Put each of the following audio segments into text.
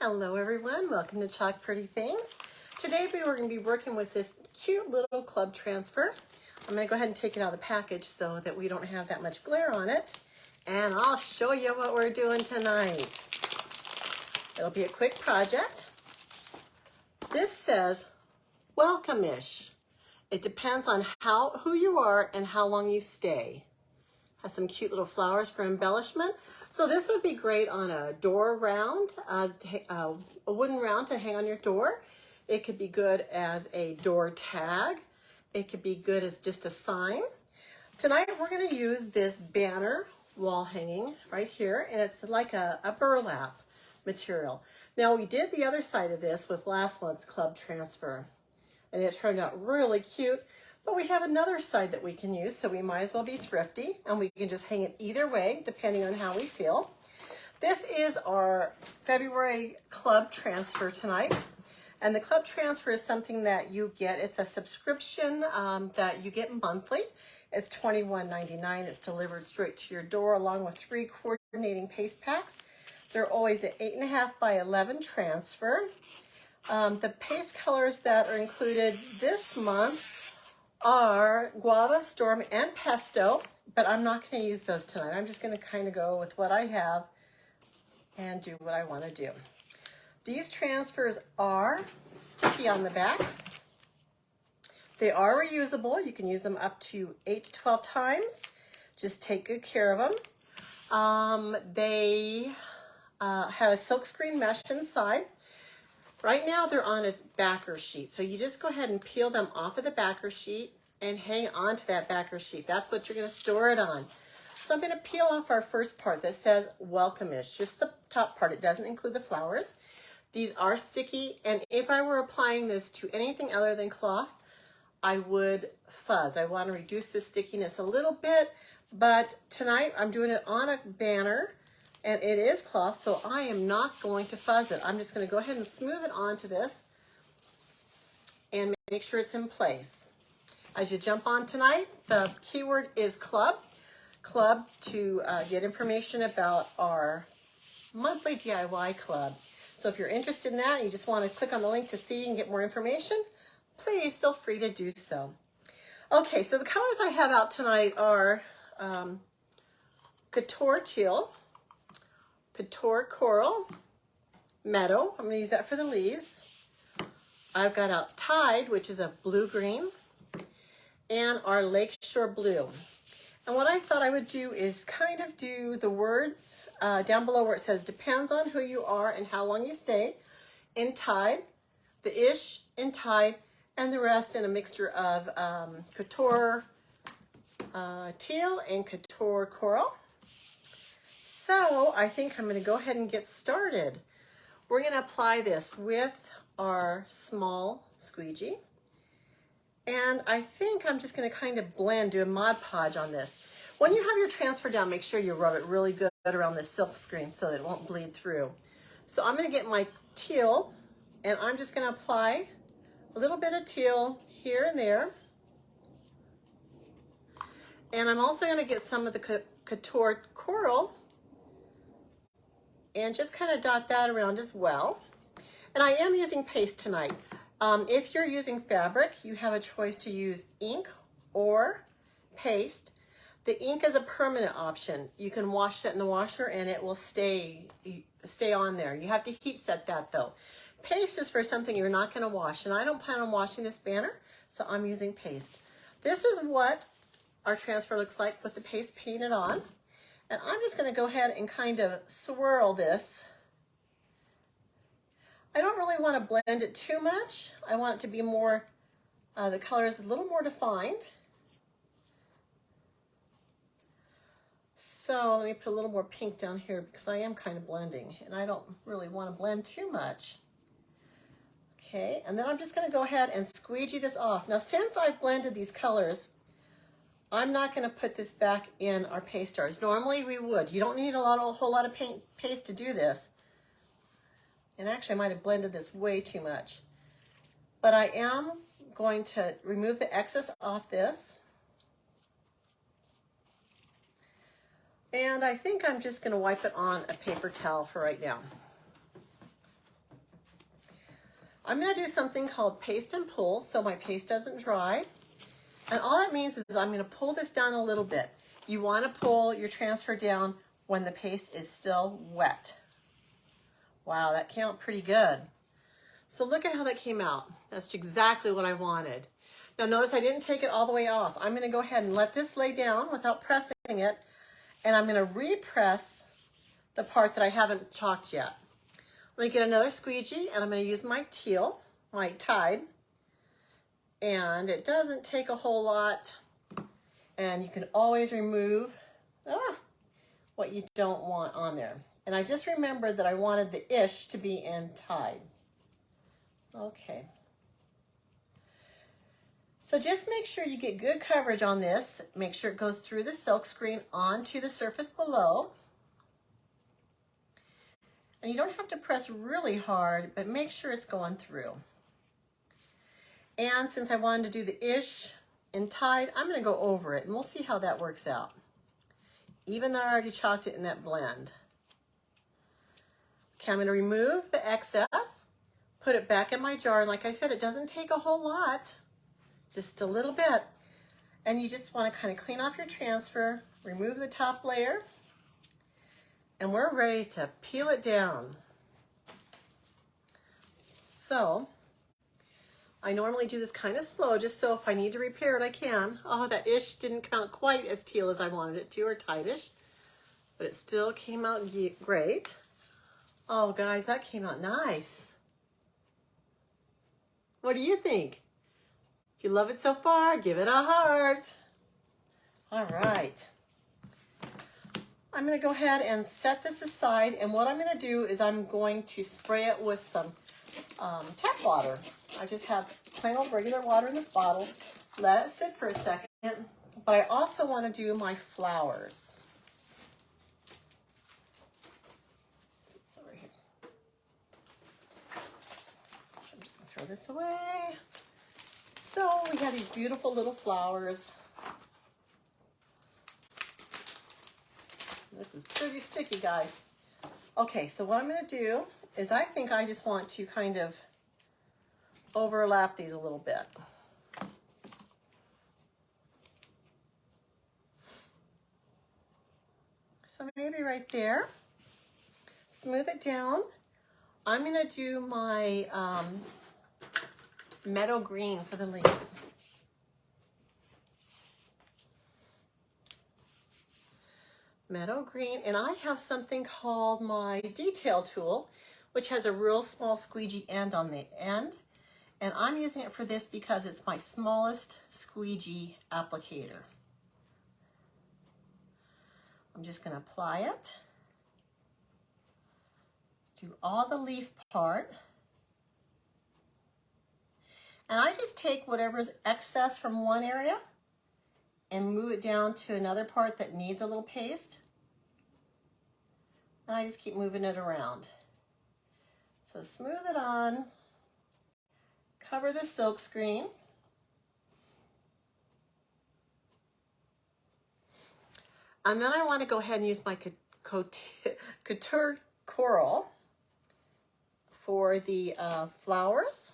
Hello everyone, welcome to Chalk Pretty Things. Today we are going to be working with this cute little club transfer. I'm going to go ahead and take it out of the package so that we don't have that much glare on it. And I'll show you what we're doing tonight. It'll be a quick project. This says welcome-ish. It depends on who you are and how long you stay. Has some cute little flowers for embellishment. So this would be great on a door round, a wooden round to hang on your door. It could be good as a door tag. It could be good as just a sign. Tonight we're going to use this banner wall hanging right here, and it's like a burlap material. Now we did the other side of this with last month's club transfer, and it turned out really cute. But we have another side that we can use, so we might as well be thrifty, and we can just hang it either way, depending on how we feel. This is our February club transfer tonight, and the club transfer is something that you get. It's a subscription that you get monthly. It's $21.99. It's delivered straight to your door, along with 3 coordinating paste packs. They're always an 8.5 by 11 transfer. The paste colors that are included this month are Guava, Storm, and Pesto, but I'm not going to use those tonight. I'm just going to kind of go with what I have and do what I want to do. These transfers are sticky on the back. They are reusable. You can use them up to 8 to 12 times. Just take good care of them. They have a silkscreen mesh inside. Right now they're on a backer sheet, so you just go ahead and peel them off of the backer sheet and hang on to that backer sheet. That's what you're going to store it on. So I'm going to peel off our first part that says welcome-ish, just the top part. It doesn't include the flowers. These are sticky, and if I were applying this to anything other than cloth, I would fuzz. I want to reduce the stickiness a little bit, but tonight I'm doing it on a banner. And it is cloth, so I am not going to fuzz it. I'm just going to go ahead and smooth it onto this and make sure it's in place. As you jump on tonight, the keyword is club. Club to get information about our monthly DIY club. So if you're interested in that and you just want to click on the link to see and get more information, please feel free to do so. Okay, so the colors I have out tonight are Couture Teal, Couture Coral, Meadow. I'm going to use that for the leaves. I've got out Tide, which is a blue-green, and our Lakeshore Blue. And what I thought I would do is kind of do the words down below where it says depends on who you are and how long you stay in Tide, the ish in Tide, and the rest in a mixture of Couture Teal and Couture Coral. So I think I'm going to go ahead and get started. We're going to apply this with our small squeegee. And I think I'm just going to kind of do a Mod Podge on this. When you have your transfer down, make sure you rub it really good around the silk screen so that it won't bleed through. So I'm going to get my teal, and I'm just going to apply a little bit of teal here and there. And I'm also going to get some of the Couture Coral and just kind of dot that around as well. And I am using paste tonight. If you're using fabric, you have a choice to use ink or paste. The ink is a permanent option. You can wash that in the washer and it will stay on there. You have to heat set that though. Paste is for something you're not going to wash, and I don't plan on washing this banner, so I'm using paste. This is what our transfer looks like with the paste painted on. And I'm just going to go ahead and kind of swirl this. I don't really want to blend it too much. I want it to be more, the color is a little more defined. So let me put a little more pink down here because I am kind of blending and I don't really want to blend too much. Okay, and then I'm just going to go ahead and squeegee this off. Now since I've blended these colors, I'm not going to put this back in our paste jars. Normally we would. You don't need a whole lot of paste to do this. And actually I might have blended this way too much. But I am going to remove the excess off this. And I think I'm just going to wipe it on a paper towel for right now. I'm going to do something called paste and pull so my paste doesn't dry. And all that means is I'm going to pull this down a little bit. You want to pull your transfer down when the paste is still wet. Wow, that came out pretty good. So look at how that came out. That's exactly what I wanted. Now notice I didn't take it all the way off. I'm going to go ahead and let this lay down without pressing it. And I'm going to repress the part that I haven't chalked yet. I'm going to get another squeegee and I'm going to use my teal, my Tide. And it doesn't take a whole lot. And you can always remove what you don't want on there. And I just remembered that I wanted the ish to be in Tide. Okay. So just make sure you get good coverage on this. Make sure it goes through the silk screen onto the surface below. And you don't have to press really hard, but make sure it's going through. And since I wanted to do the ish in Tide, I'm going to go over it and we'll see how that works out. Even though I already chalked it in that blend. Okay, I'm going to remove the excess, put it back in my jar. And like I said, it doesn't take a whole lot, just a little bit. And you just want to kind of clean off your transfer, remove the top layer, and we're ready to peel it down. So, I normally do this kind of slow, just so if I need to repair it, I can. Oh, that ish didn't come out quite as teal as I wanted it to, or tightish, but it still came out great. Oh, guys, that came out nice. What do you think? If you love it so far, give it a heart. All right. I'm going to go ahead and set this aside, and what I'm going to do is I'm going to spray it with some tap water. I just have plain old regular water in this bottle. Let it sit for a second, but I also want to do my flowers. It's over here. I'm just going to throw this away. So we have these beautiful little flowers. This is pretty sticky, guys. Okay, so what I'm going to do is I think I just want to kind of overlap these a little bit. So maybe right there. Smooth it down. I'm going to do my meadow green for the leaves. Meadow green, and I have something called my detail tool, which has a real small squeegee end on the end. And I'm using it for this because it's my smallest squeegee applicator. I'm just going to apply it. Do all the leaf part. And I just take whatever's excess from one area and move it down to another part that needs a little paste. And I just keep moving it around. So smooth it on. Cover the silk screen. And then I want to go ahead and use my Couture Coral for the flowers.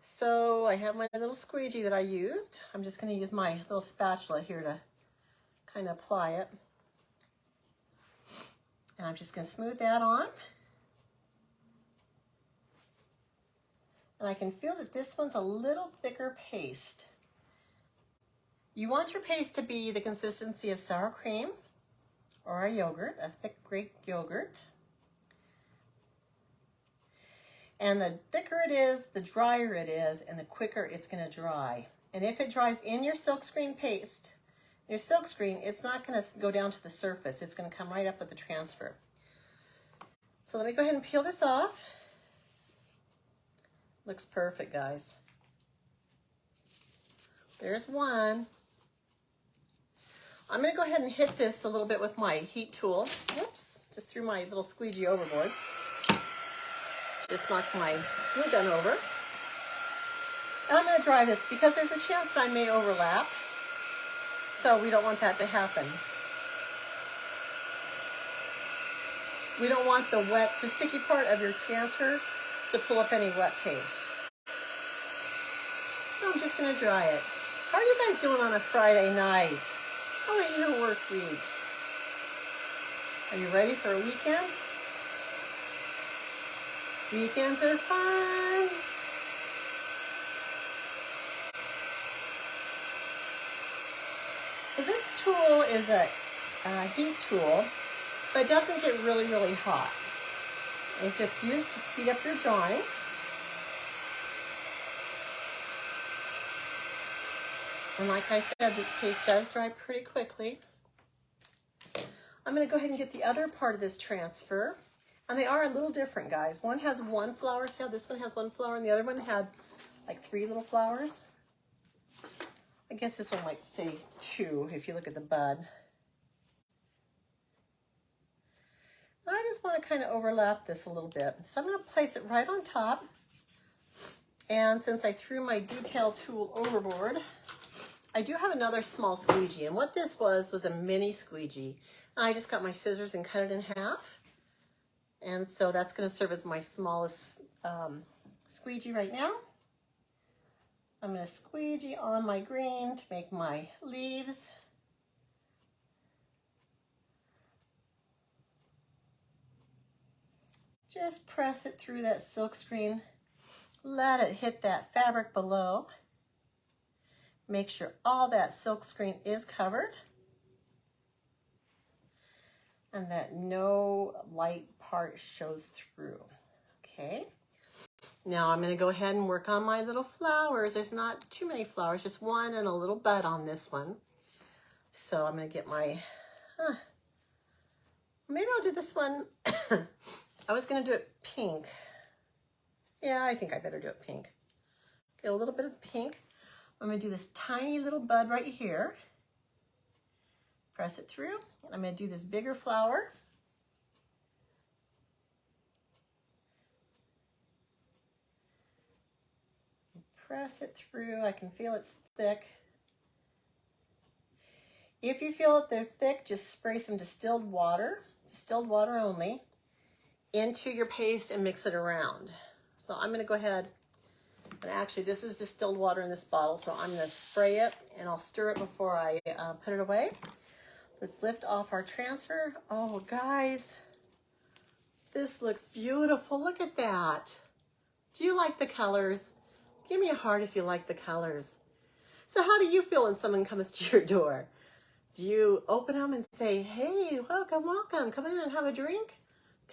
So I have my little squeegee that I used. I'm just going to use my little spatula here to kind of apply it. And I'm just going to smooth that on. And I can feel that this one's a little thicker paste. You want your paste to be the consistency of sour cream or a yogurt, a thick Greek yogurt. And the thicker it is, the drier it is, and the quicker it's going to dry. And if it dries in your silkscreen paste, your silkscreen, it's not going to go down to the surface. It's going to come right up with the transfer. So let me go ahead and peel this off. Looks perfect, guys. There's one. I'm going to go ahead and hit this a little bit with my heat tool. Whoops, just threw my little squeegee overboard. Just knocked my glue gun over. And I'm going to dry this because there's a chance that I may overlap. So we don't want that to happen. We don't want the sticky part of your transfer to pull up any wet paste. So I'm just gonna dry it. How are you guys doing on a Friday night? How was your work week? Are you ready for a weekend? Weekends are fun. So this tool is a heat tool, but it doesn't get really, really hot. It's just used to speed up your drawing. And like I said, this paste does dry pretty quickly. I'm going to go ahead and get the other part of this transfer. And they are a little different, guys. One has one flower stem. This one has one flower, and the other one had like 3 little flowers. I guess this one might say 2 if you look at the bud. I just want to kind of overlap this a little bit. So I'm going to place it right on top. And since I threw my detail tool overboard, I do have another small squeegee. And what this was a mini squeegee. And I just got my scissors and cut it in half. And so that's going to serve as my smallest squeegee right now. I'm going to squeegee on my green to make my leaves. Just press it through that silk screen. Let it hit that fabric below. Make sure all that silk screen is covered and that no light part shows through. Okay. Now I'm going to go ahead and work on my little flowers. There's not too many flowers, just one and a little bud on this one. So I'm going to get my, maybe I'll do this one. I was going to do it pink. Yeah, I think I better do it pink. Get a little bit of pink. I'm going to do this tiny little bud right here. Press it through. And I'm going to do this bigger flower. Press it through. I can feel it's thick. If you feel that they're thick, just spray some distilled water only, into your paste and mix it around. So I'm going to go ahead, and actually this is distilled water in this bottle, so I'm going to spray it and I'll stir it before I put it away. Let's lift off our transfer. Oh guys, this looks beautiful. Look at that. Do you like the colors? Give me a heart if you like the colors. So how do you feel when someone comes to your door? Do you open them and say, hey, welcome, welcome, come in and have a drink?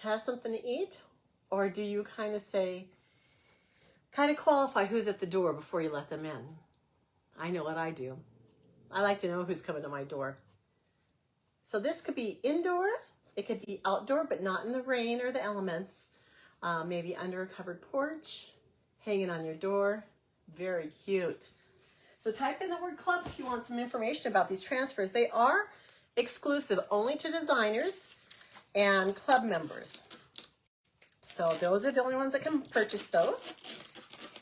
Have something to eat? Or do you kind of say, kind of qualify who's at the door before you let them in? I know what I do. I like to know who's coming to my door. So this could be indoor, it could be outdoor, but not in the rain or the elements. Maybe under a covered porch, hanging on your door. Very cute. So type in the word club if you want some information about these transfers. They are exclusive only to designers and club members. So those are the only ones that can purchase those.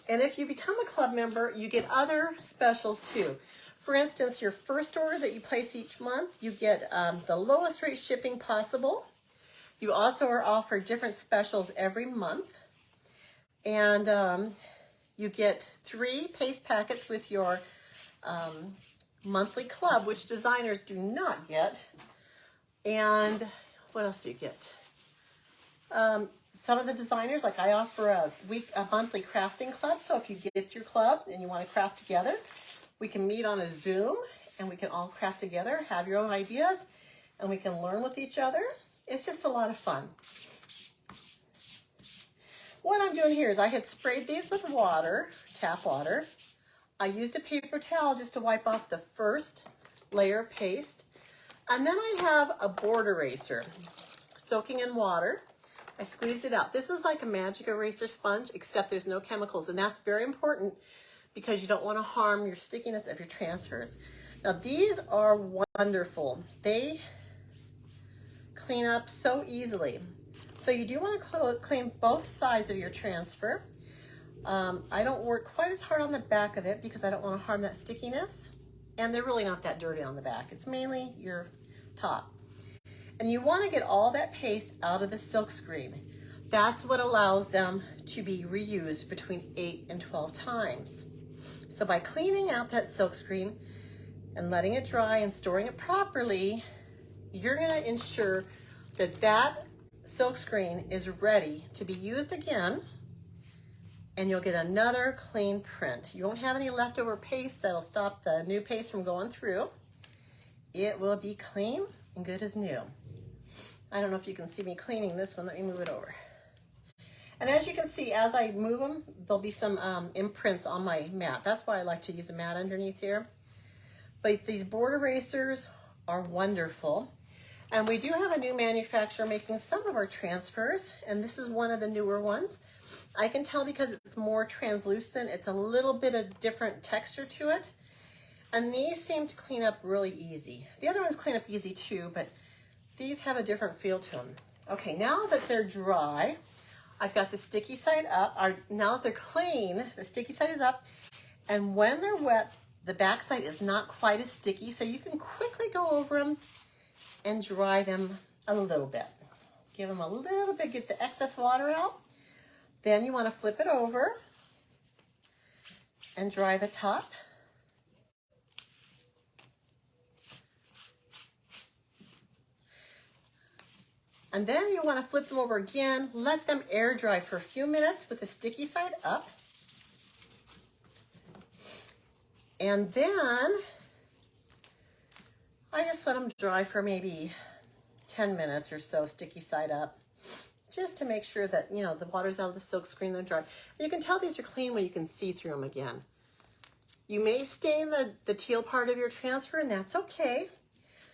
And if you become a club member, you get other specials too. For instance, your first order that you place each month, you get the lowest rate shipping possible. You also are offered different specials every month. And you get 3 paste packets with your monthly club, which designers do not get. And what else do you get? Some of the designers, like I offer a monthly crafting club. So if you get your club and you want to craft together, we can meet on a Zoom and we can all craft together, have your own ideas, and we can learn with each other. It's just a lot of fun. What I'm doing here is I had sprayed these with water, tap water. I used a paper towel just to wipe off the first layer of paste. And then I have a board eraser soaking in water. I squeezed it out. This is like a magic eraser sponge, except there's no chemicals. And that's very important because you don't want to harm your stickiness of your transfers. Now these are wonderful. They clean up so easily. So you do want to clean both sides of your transfer. I don't work quite as hard on the back of it because I don't want to harm that stickiness. And they're really not that dirty on the back. It's mainly your top. And you want to get all that paste out of the silk screen. That's what allows them to be reused between 8 and 12 times. So by cleaning out that silkscreen and letting it dry and storing it properly, you're gonna ensure that that silkscreen is ready to be used again, and you'll get another clean print. You won't have any leftover paste that'll stop the new paste from going through. It will be clean and good as new. I don't know if you can see me cleaning this one. Let me move it over. And as you can see, as I move them, there'll be some imprints on my mat. That's why I like to use a mat underneath here. But these board erasers are wonderful. And we do have a new manufacturer making some of our transfers, and this is one of the newer ones. I can tell because it's more translucent. It's a little bit of different texture to it. And these seem to clean up really easy. The other ones clean up easy too, but these have a different feel to them. Okay, now that they're dry, I've got the sticky side up. Now that they're clean, the sticky side is up. And when they're wet, the back side is not quite as sticky, so you can quickly go over them and dry them a little bit. Give them a little bit, get the excess water out. Then you want to flip it over and dry the top. And then you want to flip them over again, let them air dry for a few minutes with the sticky side up. And then I just let them dry for maybe 10 minutes or so, sticky side up, just to make sure that, you know, the water's out of the silk screen, they're dry. You can tell these are clean when you can see through them again. You may stain the teal part of your transfer, and that's okay.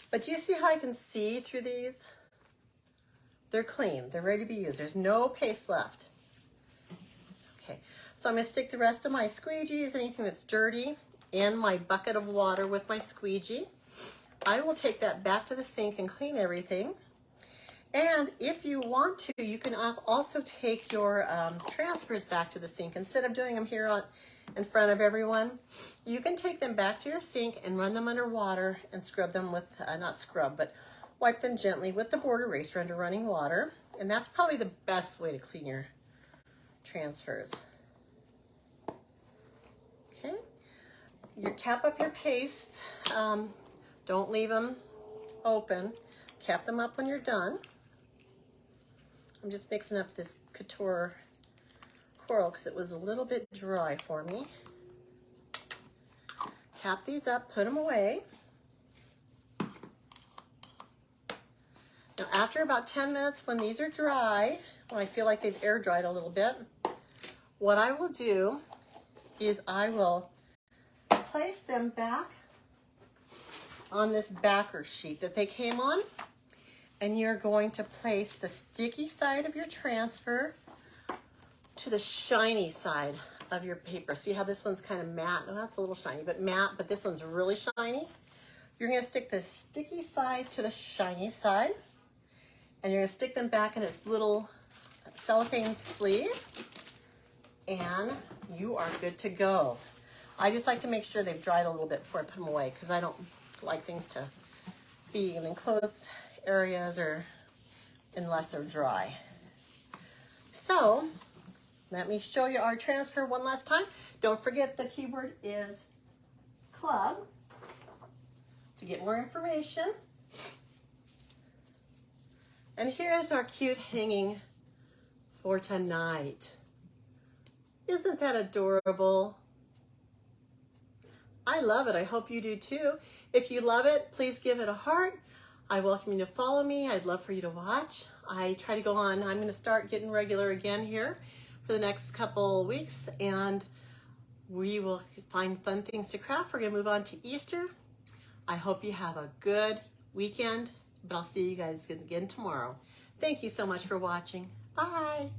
But do you see how I can see through these? They're clean, they're ready to be used. There's no paste left. Okay, so I'm gonna stick the rest of my squeegees, anything that's dirty, in my bucket of water with my squeegee. I will take that back to the sink and clean everything. And if you want to, you can also take your transfers back to the sink. Instead of doing them here in front of everyone, you can take them back to your sink and run them under water and scrub them with, not scrub, but wipe them gently with the board eraser under running water. And that's probably the best way to clean your transfers. Okay, you cap up your paste. Don't leave them open. Cap them up when you're done. I'm just mixing up this Couture coral because it was a little bit dry for me. Cap these up, put them away. Now after about 10 minutes, when these are dry, when I feel like they've air dried a little bit, what I will do is I will place them back on this backer sheet that they came on, and you're going to place the sticky side of your transfer to the shiny side of your paper. See how this one's kind of matte? Oh, that's a little shiny, but matte, but this one's really shiny. You're gonna stick the sticky side to the shiny side, and you're gonna stick them back in its little cellophane sleeve, and you are good to go. I just like to make sure they've dried a little bit before I put them away, because I don't like things to be in enclosed areas or unless they're dry. So let me show you our transfer one last time. Don't forget the keyword is club to get more information. And here's our cute hanging for tonight. Isn't that adorable? I love it. I hope you do too. If you love it, please give it a heart. I welcome you to follow me. I'd love for you to watch. I try to go on. I'm going to start getting regular again here for the next couple weeks, and we will find fun things to craft. We're going to move on to Easter. I hope you have a good weekend, but I'll see you guys again tomorrow. Thank you so much for watching. Bye.